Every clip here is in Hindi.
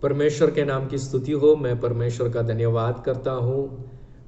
परमेश्वर के नाम की स्तुति हो। मैं परमेश्वर का धन्यवाद करता हूँ।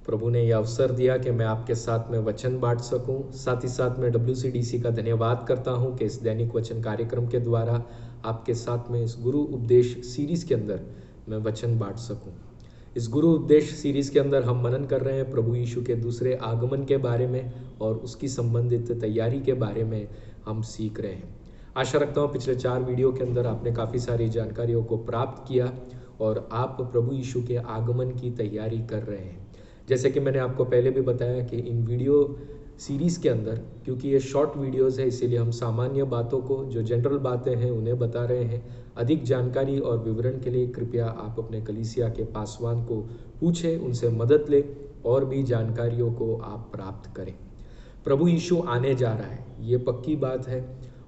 प्रभु ने यह अवसर दिया कि मैं आपके साथ में वचन बांट सकूं। साथ ही साथ मैं WCDC का धन्यवाद करता हूं कि इस दैनिक वचन कार्यक्रम के द्वारा आपके साथ में इस गुरु उपदेश सीरीज के अंदर मैं वचन बांट सकूं। इस गुरु उपदेश सीरीज के अंदर हम मनन कर रहे हैं प्रभु यीशु के दूसरे आगमन के बारे में और उसकी संबंधित तैयारी के बारे में हम सीख रहे हैं। आशा रखता हूँ पिछले 4 वीडियो के अंदर आपने काफ़ी सारी जानकारियों को प्राप्त किया और आप प्रभु यीशु के आगमन की तैयारी कर रहे हैं। जैसे कि मैंने आपको पहले भी बताया कि इन वीडियो सीरीज़ के अंदर, क्योंकि ये शॉर्ट वीडियोस है, इसीलिए हम सामान्य बातों को, जो जनरल बातें हैं, उन्हें बता रहे हैं। अधिक जानकारी और विवरण के लिए कृपया आप अपने कलीसिया के पासवान को पूछें, उनसे मदद लें और भी जानकारियों को आप प्राप्त करें। प्रभु यीशु आने जा रहा है, ये पक्की बात है।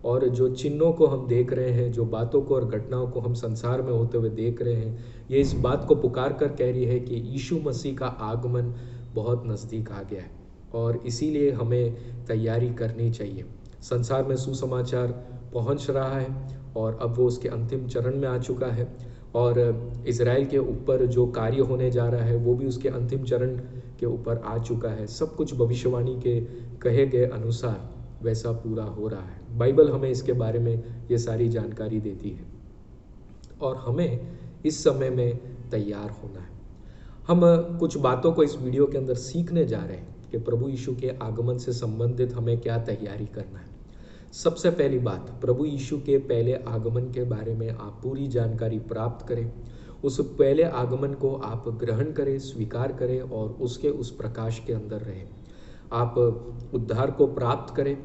और जो चिन्हों को हम देख रहे हैं, जो बातों को और घटनाओं को हम संसार में होते हुए देख रहे हैं, ये इस बात को पुकार कर कह रही है कि यीशु मसीह का आगमन बहुत नज़दीक आ गया है और इसीलिए हमें तैयारी करनी चाहिए। संसार में सुसमाचार पहुंच रहा है और अब वो उसके अंतिम चरण में आ चुका है और इज़राइल के ऊपर जो कार्य होने जा रहा है वो भी उसके अंतिम चरण के ऊपर आ चुका है। सब कुछ भविष्यवाणी के कहे गए अनुसार वैसा पूरा हो रहा है। बाइबल हमें इसके बारे में ये सारी जानकारी देती है और हमें इस समय में तैयार होना है। हम कुछ बातों को इस वीडियो के अंदर सीखने जा रहे हैं कि प्रभु यीशु के आगमन से संबंधित हमें क्या तैयारी करना है। सबसे पहली बात, प्रभु यीशु के पहले आगमन के बारे में आप पूरी जानकारी प्राप्त करें। उस पहले आगमन को आप ग्रहण करें, स्वीकार करें और उसके उस प्रकाश के अंदर रहें। आप उद्धार को प्राप्त करें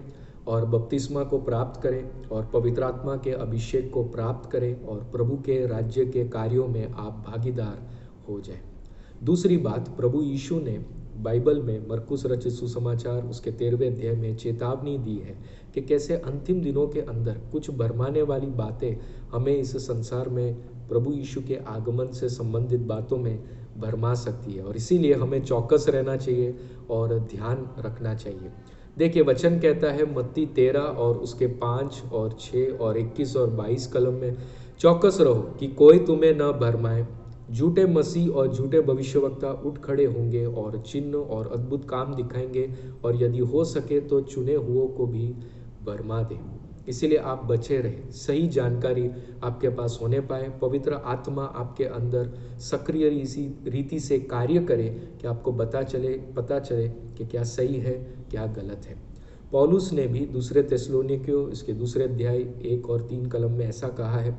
और बपतिस्मा को प्राप्त करें और पवित्र आत्मा के अभिषेक को प्राप्त करें और प्रभु के राज्य के कार्यों में आप भागीदार हो जाएं। दूसरी बात, प्रभु यीशु ने बाइबल में मरकुस रचित सुसमाचार उसके 13वें अध्याय में चेतावनी दी है कि कैसे अंतिम दिनों के अंदर कुछ भरमाने वाली बातें हमें इस संसार में प्रभु यीशु के आगमन से संबंधित बातों में भरमा सकती है और इसीलिए हमें चौकस रहना चाहिए और ध्यान रखना चाहिए। देखिए, वचन कहता है मत्ती 13 और उसके 5 और 6 और 21 और 22 कलम में, चौकस रहो कि कोई तुम्हें न भरमाए। झूठे मसीह और झूठे भविष्यवक्ता उठ खड़े होंगे और चिन्ह और अद्भुत काम दिखाएंगे और यदि हो सके तो चुने हुओं को भी भरमा दे। इसीलिए आप बचे रहे, सही जानकारी आपके पास होने पाए, पवित्र आत्मा आपके अंदर सक्रिय रीति से कार्य करे कि आपको पता चले कि क्या सही है, क्या गलत है। पौलुस ने भी दूसरे थिस्सलुनीकियों इसके 2 अध्याय 1 और 3 कलम में ऐसा कहा है,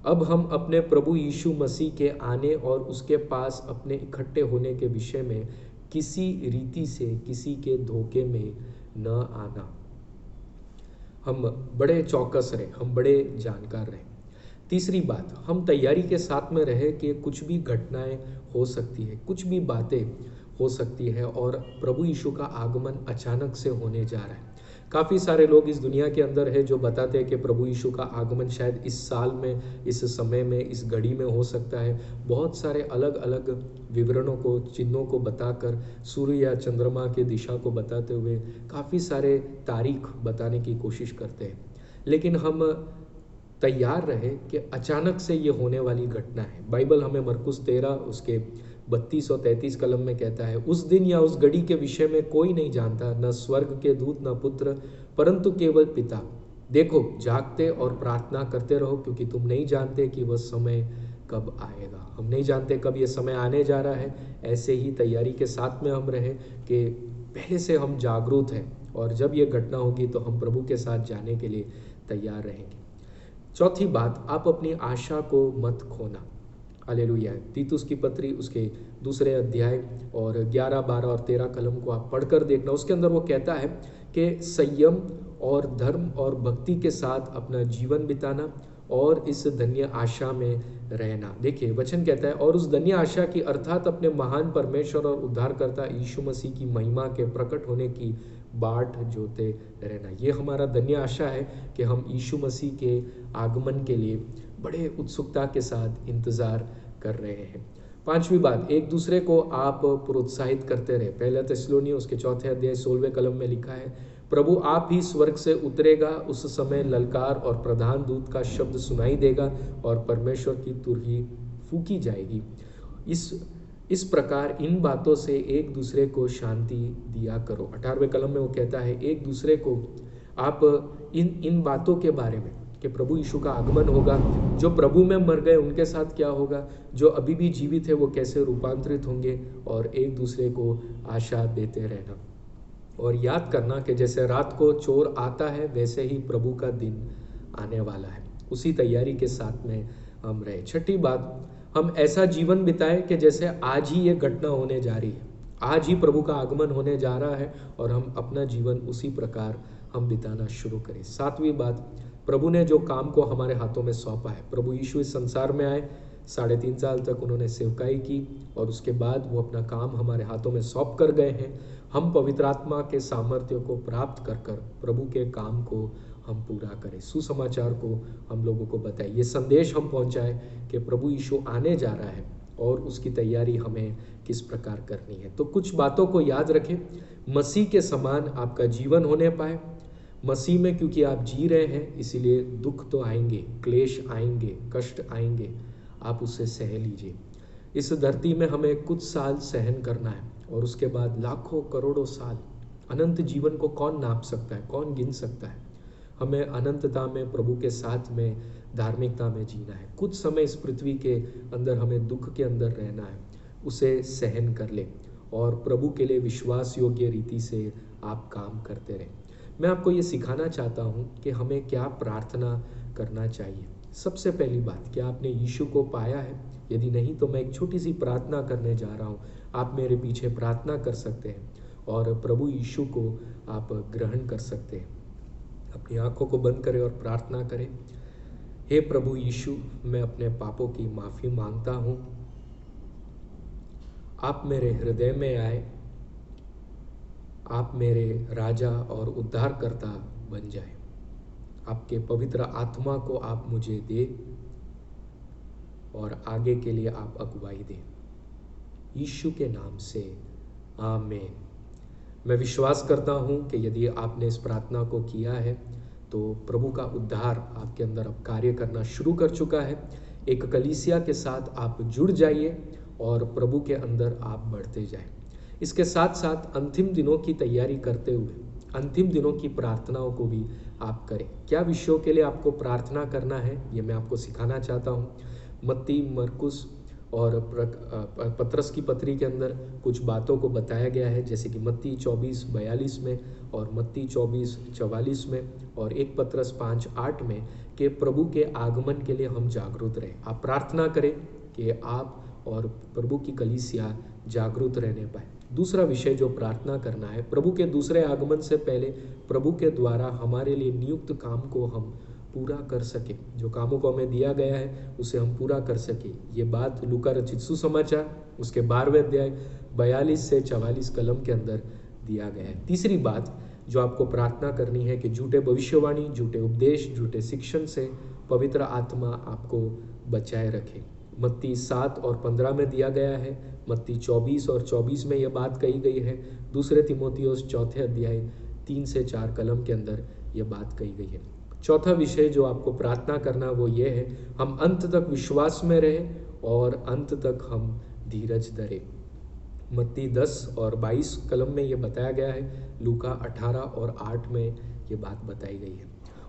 अब हम अपने प्रभु यीशु मसीह के आने और उसके पास अपने इकट्ठे होने के विषय में किसी रीति से किसी के धोखे में न आना। हम बड़े चौकस रहे, हम बड़े जानकार रहे। तीसरी बात, हम तैयारी के साथ में रहे कि कुछ भी घटनाएं हो सकती है, कुछ भी बातें हो सकती है और प्रभु यीशु का आगमन अचानक से होने जा रहा है। काफ़ी सारे लोग इस दुनिया के अंदर है जो बताते हैं कि प्रभु यीशु का आगमन शायद इस साल में, इस समय में, इस घड़ी में हो सकता है। बहुत सारे अलग अलग विवरणों को, चिन्हों को बताकर, सूर्य या चंद्रमा की दिशा को बताते हुए काफ़ी सारे तारीख बताने की कोशिश करते हैं। लेकिन हम तैयार रहे कि अचानक से ये होने वाली घटना है। बाइबल हमें मरकुस 13 उसके 32 और 33 कलम में कहता है, उस दिन या उस घड़ी के विषय में कोई नहीं जानता, न स्वर्ग के दूत, न पुत्र, परंतु केवल पिता। देखो, जागते और प्रार्थना करते रहो, क्योंकि तुम नहीं जानते कि वह समय कब आएगा। हम नहीं जानते कब ये समय आने जा रहा है। ऐसे ही तैयारी के साथ में हम रहे कि पहले से हम जागरूक हैं और जब ये घटना होगी तो हम प्रभु के साथ जाने के लिए तैयार रहेंगे। चौथी बात, आप अपनी आशा को मत खोना। हालेलुया। तीतुस की पत्री उसके 2 अध्याय और 11, 12 और 13 कलम को आप पढ़कर देखना। उसके अंदर वो कहता है कि संयम और धर्म और भक्ति के साथ अपना जीवन बिताना और इस धन्य आशा में रहना। देखिए, वचन कहता है, और उस धन्य आशा की अर्थात अपने महान परमेश्वर और उद्धारकर्ता यीशु मसीह की महिमा के प्रकट होने की बाट जोते रहना। ये हमारा धन्य आशा है कि हम यीशु मसीह के आगमन के लिए बड़े उत्सुकता के साथ इंतजार कर रहे हैं। 5वीं बात, एक दूसरे को आप प्रोत्साहित करते रहे। 1 थिस्सलुनीकियों उसके 4 अध्याय 16वें कलम में लिखा है, प्रभु आप ही स्वर्ग से उतरेगा, उस समय ललकार और प्रधान दूत का शब्द सुनाई देगा और परमेश्वर की तुरही फूकी जाएगी। इस प्रकार इन बातों से एक दूसरे को शांति दिया करो। 18वें कलम में वो कहता है एक दूसरे को आप इन बातों के बारे में कि प्रभु यीशु का आगमन होगा, जो प्रभु में मर गए उनके साथ क्या होगा, जो अभी भी जीवित है वो कैसे रूपांतरित होंगे, और एक दूसरे को आशा देते रहना। और याद करना कि जैसे रात को चोर आता है वैसे ही प्रभु का दिन आने वाला है। उसी तैयारी के साथ में हम रहे। छठी बात, हम ऐसा जीवन बिताए कि जैसे आज ही ये घटना होने जा रही है, आज ही प्रभु का आगमन होने जा रहा है, और हम अपना जीवन उसी प्रकार हम बिताना शुरू करें। सातवीं बात, प्रभु ने जो काम को हमारे हाथों में सौंपा है, प्रभु यीशु इस संसार में आए, 3.5 साल तक उन्होंने सेवकाई की, और उसके बाद वो अपना काम हमारे हाथों में सौंप कर गए हैं। हम पवित्र आत्मा के सामर्थ्य को प्राप्त कर कर प्रभु के काम को हम पूरा करें, सुसमाचार को हम लोगों को बताएं, ये संदेश हम पहुंचाएं कि प्रभु यीशु आने जा रहा है और उसकी तैयारी हमें किस प्रकार करनी है। तो कुछ बातों को याद रखें, मसीह के समान आपका जीवन होने पाए। मसीह में क्योंकि आप जी रहे हैं, इसीलिए दुख तो आएंगे, क्लेश आएंगे, कष्ट आएंगे, आप उससे सह लीजिए। इस धरती में हमें कुछ साल सहन करना है, और उसके बाद लाखों करोड़ों साल, अनंत जीवन को कौन नाप सकता है, कौन गिन सकता है। हमें अनंतता में प्रभु के साथ में धार्मिकता में जीना है। कुछ समय इस पृथ्वी के अंदर हमें दुख के अंदर रहना है, उसे सहन कर ले, और प्रभु के लिए विश्वास योग्य रीति से आप काम करते रहें। मैं आपको ये सिखाना चाहता हूँ कि हमें क्या प्रार्थना करना चाहिए। सबसे पहली बात, क्या आपने यीशु को पाया है? यदि नहीं तो मैं एक छोटी सी प्रार्थना करने जा रहा हूँ, आप मेरे पीछे प्रार्थना कर सकते हैं और प्रभु यीशु को आप ग्रहण कर सकते हैं। अपनी आंखों को बंद करें और प्रार्थना करें। हे प्रभु यीशु, मैं अपने पापों की माफ़ी मांगता हूँ, आप मेरे हृदय में आए, आप मेरे राजा और उद्धारकर्ता बन जाए। आपके पवित्र आत्मा को आप मुझे दे और आगे के लिए आप अगुवाई दें, यीशु के नाम से आमीन। मैं विश्वास करता हूं कि यदि आपने इस प्रार्थना को किया है तो प्रभु का उद्धार आपके अंदर अब कार्य करना शुरू कर चुका है। एक कलीसिया के साथ आप जुड़ जाइए और प्रभु के अंदर आप बढ़ते जाएं। इसके साथ साथ अंतिम दिनों की तैयारी करते हुए अंतिम दिनों की प्रार्थनाओं को भी आप करें। क्या विषयों के लिए आपको प्रार्थना करना है, ये मैं आपको सिखाना चाहता हूँ। मत्ती, मरकुस और पतरस की पत्री के अंदर कुछ बातों को बताया गया है, जैसे कि मत्ती 24:42 में और मत्ती 24:44 में और 1 पतरस 5:8 में कि प्रभु के आगमन के लिए हम जागरूक रहें। आप प्रार्थना करें कि आप और प्रभु की कलीसिया जागरूक रहने पाए। दूसरा विषय जो प्रार्थना करना है, प्रभु के दूसरे आगमन से पहले प्रभु के द्वारा हमारे लिए नियुक्त काम को हम पूरा कर सके, जो कामों को हमें दिया गया है उसे हम पूरा कर सके। ये बात लूका रचित सुसमाचार उसके 12वें अध्याय 42 से 44 कलम के अंदर दिया गया है। तीसरी बात जो आपको प्रार्थना करनी है कि झूठे भविष्यवाणी, झूठे उपदेश, झूठे शिक्षण से पवित्र आत्मा आपको बचाए रखे। मत्ती 7 और 15 में दिया गया है, मत्ती 24 और 24 में यह बात कही गई है, दूसरे तीमुथियुस 4 अध्याय 3 से 4 कलम के अंदर यह बात कही गई है। चौथा विषय जो आपको प्रार्थना करना वो ये है, हम अंत तक विश्वास में रहें और अंत तक हम धीरज धरें। मत्ती 10 और 22 कलम में ये बताया गया है, लूका 18 और 8 में ये बात बताई गई है।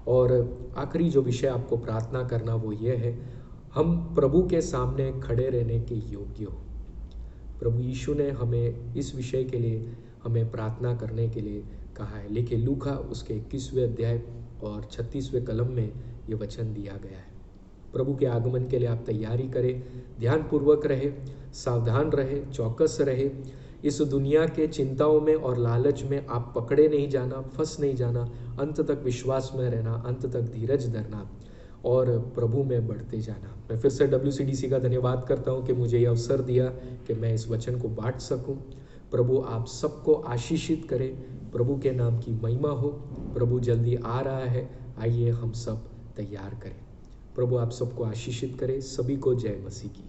और आखिरी जो विषय आपको प्रार्थना करना वो ये है, हम प्रभु के सामने खड़े रहने के योग्य हो। प्रभु यीशु ने हमें इस विषय के लिए हमें प्रार्थना करने के लिए कहा है। लेकिन लूका उसके 21वें अध्याय और 36वें कलम में ये वचन दिया गया है। प्रभु के आगमन के लिए आप तैयारी करें, ध्यानपूर्वक रहे, सावधान रहे, चौकस रहे। इस दुनिया के चिंताओं में और लालच में आप पकड़े नहीं जाना, फंस नहीं जाना, अंत तक विश्वास में रहना, अंत तक धीरज धरना और प्रभु में बढ़ते जाना। मैं फिर से WCDC का धन्यवाद करता हूँ कि मुझे ये अवसर दिया कि मैं इस वचन को बांट सकूँ। प्रभु आप सबको आशीषित करे, प्रभु के नाम की महिमा हो। प्रभु जल्दी आ रहा है, आइए हम सब तैयार करें। प्रभु आप सबको आशीषित करे। सभी को जय मसीह की।